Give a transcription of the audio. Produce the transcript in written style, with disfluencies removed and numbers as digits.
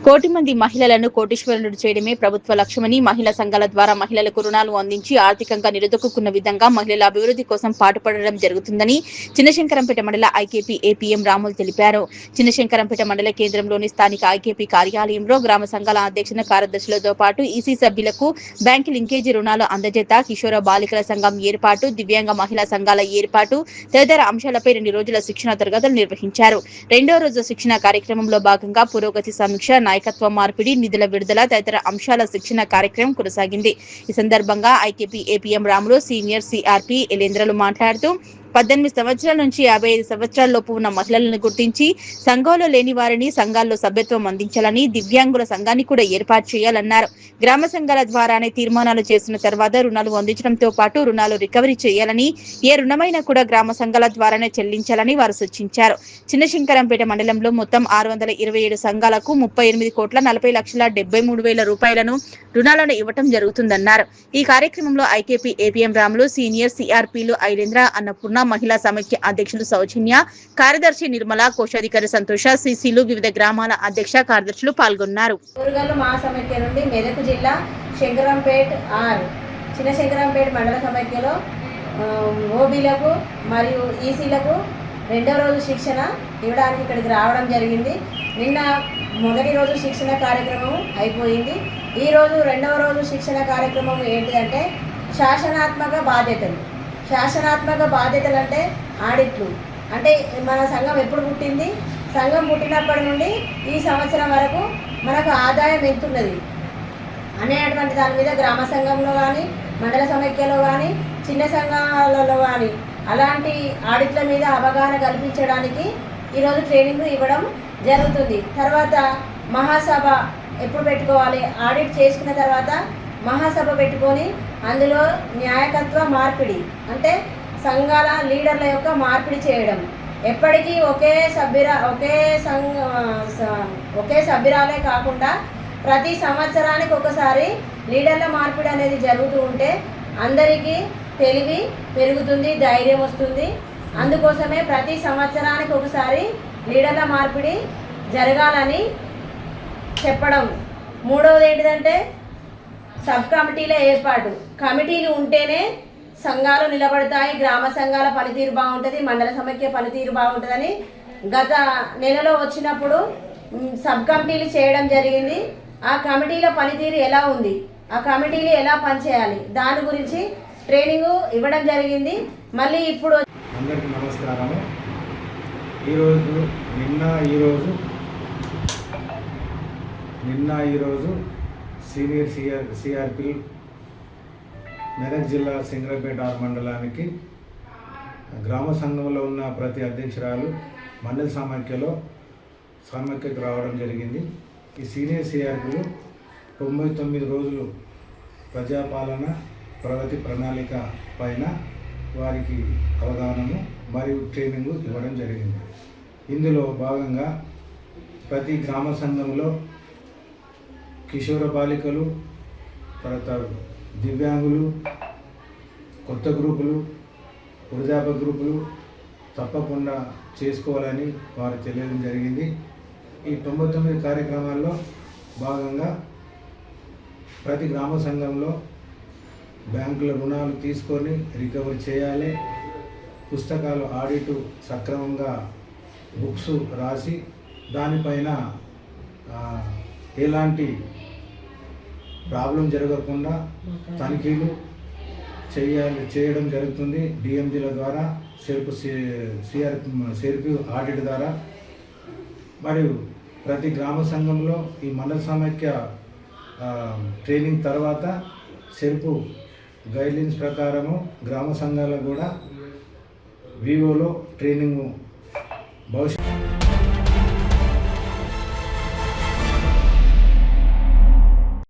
కోటి మంది మహిళలను కోటీశ్వరులు చేయడమే ప్రభుత్వ లక్ష్యమని మహిళా సంఘాల ద్వారా మహిళలకు రుణాలు అందించి ఆర్థికంగా నిలదొక్కున్న విధంగా మహిళల అభివృద్ధి కోసం పాటుపడడం జరుగుతుందని చిన్నశంకరంపేట మండల ఐకేపీ ఏపీఎం రాములు తెలిపారు. చిన్నశంకరంపేట మండల కేంద్రంలోని స్థానిక ఐకేపీ కార్యాలయంలో గ్రామ సంఘాల అధ్యక్షుల కార్యదర్శులతో పాటు ఈసీ సభ్యులకు బ్యాంకు లింకేజీ రుణాలు అందజేత, కిషోర బాలికల సంఘం ఏర్పాటు, దివ్యాంగ మహిళా సంఘాల ఏర్పాటు తదితర అంశాలపై 2 రోజుల శిక్షణ తరగతులు నిర్వహించారు. రెండో రోజు శిక్షణ కార్యక్రమంలో భాగంగా పురోగతి సమీక్ష, నాయకత్వ మార్పిడి, నిధుల విడుదల తదితర అంశాల శిక్షణ కార్యక్రమం కొనసాగింది. ఈ సందర్భంగా IKP APM Ramulu, senior CRP ఎలేంద్రలు మాట్లాడుతూ 18 సంవత్సరాల నుంచి 55 సంవత్సరాలలోపు ఉన్న మహిళలను గుర్తించి సంఘంలో లేని వారిని సంఘాల్లో సభ్యత్వం అందించాలని, దివ్యాంగుల సంఘాన్ని కూడా ఏర్పాటు చేయాలన్నారు. గ్రామ సంఘాల ద్వారానే తీర్మానాలు చేసిన తర్వాత రుణాలు అందించడంతో పాటు రుణాలు రికవరీ చేయాలని, ఏ రుణమైనా కూడా గ్రామ సంఘాల ద్వారానే చెల్లించాలని వారు సూచించారు. చిన్నశంకరంపేట మండలంలో మొత్తం 627 సంఘాలకు 38,40,73,000 రూపాయలను రుణాలను ఇవ్వటం జరుగుతుందన్నారు. ఈ కార్యక్రమంలో ఐకేపీ ఏపీఎం రాములు, సీనియర్ సిఆర్పీలు ఐలేంద్ర, అన్నపూర్ణ, మహిళా సమైక్య అధ్యక్షులు సౌజన్య, కార్యదర్శి నిర్మల, కోశాధికారి సంతోష, సిసిలు, వివిధ గ్రామాల అధ్యక్ష కార్యదర్శులు పాల్గొన్నారు. మెదక్ జిల్లా శంకరంపేట చిన్న శంకరంపేట మండల సమైక్యలో ఓబీలకు మరియు ఈసీలకు రెండో రోజు శిక్షణ ఇవ్వడానికి ఇక్కడికి రావడం జరిగింది. నిన్న మొదటి రోజు శిక్షణ కార్యక్రమం అయిపోయింది. ఈరోజు రెండవ రోజు శిక్షణ కార్యక్రమం ఏంటిదంటే శాసనాత్మక బాధ్యతలు అంటే ఆడిట్లు. అంటే మన సంఘం ఎప్పుడు పుట్టింది, సంఘం పుట్టినప్పటి నుండి ఈ సంవత్సరం వరకు మనకు ఆదాయం ఎంతున్నది అనేటువంటి దాని మీద గ్రామ సంఘంలో కానీ, మండల సమైక్యలో కానీ, చిన్న సంఘాలలో కానీ అలాంటి ఆడిట్ల మీద అవగాహన కల్పించడానికి ఈరోజు ట్రైనింగ్ ఇవ్వడం జరుగుతుంది. తర్వాత మహాసభ ఎప్పుడు పెట్టుకోవాలి, ఆడిట్ చేసుకున్న తర్వాత మహాసభ పెట్టుకొని అందులో నాయకత్వ మార్పిడి అంటే సంఘాల లీడర్ల యొక్క మార్పిడి చేయడం. ఎప్పటికీ ఒకే సభ్యురాలే కాకుండా ప్రతి సంవత్సరానికి ఒకసారి లీడర్ల మార్పిడి అనేది జరుగుతూ ఉంటే అందరికీ తెలివి పెరుగుతుంది, ధైర్యం వస్తుంది. అందుకోసమే ప్రతి సంవత్సరానికి ఒకసారి లీడర్ల మార్పిడి జరగాలని చెప్పడం. మూడవది ఏంటిదంటే సబ్ కమిటీల ఏర్పాటు. కమిటీలు ఉంటేనే సంఘాలు నిలబడతాయి, గ్రామ సంఘాల పనితీరు బాగుంటుంది, మండల సమైక్య పనితీరు బాగుంటుందని గత నెలలో వచ్చినప్పుడు సబ్ కమిటీలు చేయడం జరిగింది. ఆ కమిటీల పనితీరు ఎలా ఉంది, ఆ కమిటీలు ఎలా పనిచేయాలి దాని గురించి ట్రైనింగ్ ఇవ్వడం జరిగింది. మళ్ళీ ఇప్పుడు అందరికీ నమస్కారము. నిన్న ఈరోజు సీనియర్ సిఆర్పి మెదక్ జిల్లా శంకరంపేట మండలానికి గ్రామ సంఘంలో ఉన్న ప్రతి అధ్యక్షురాలు మండల సమైక్యకు రావడం జరిగింది. ఈ సీనియర్ సిఆర్పీలు 99 రోజులు ప్రజాపాలన ప్రగతి ప్రణాళిక పైన వారికి అవగాహనను మరియు ట్రైనింగ్ ఇవ్వడం జరిగింది. ఇందులో భాగంగా ప్రతి గ్రామ సంఘంలో కిషోర బాలికలు, తర్వాత దివ్యాంగులు, కొత్త గ్రూపులు, వృద్ధాప్య గ్రూపులు తప్పకుండా చేసుకోవాలని వారు తెలియడం జరిగింది. ఈ 99 కార్యక్రమాల్లో భాగంగా ప్రతి గ్రామ సంఘంలో బ్యాంకుల రుణాలు తీసుకొని రికవరీ చేయాలి, పుస్తకాలు ఆడిటు సక్రమంగా బుక్స్ రాసి దానిపైన ఎలాంటి ప్రాబ్లం జరగకుండా తనిఖీలు చేయడం జరుగుతుంది. డిఎంజీల ద్వారా, సిఆర్పి ఆడిట్ ద్వారా. మరియు ప్రతి గ్రామ సంఘంలో ఈ మండల సమైక్య ట్రైనింగ్ తర్వాత సెల్ఫ్ గైడ్లైన్స్ ప్రకారము గ్రామ సంఘాలకు కూడా వివోలో ట్రైనింగ్ భవిష్యత్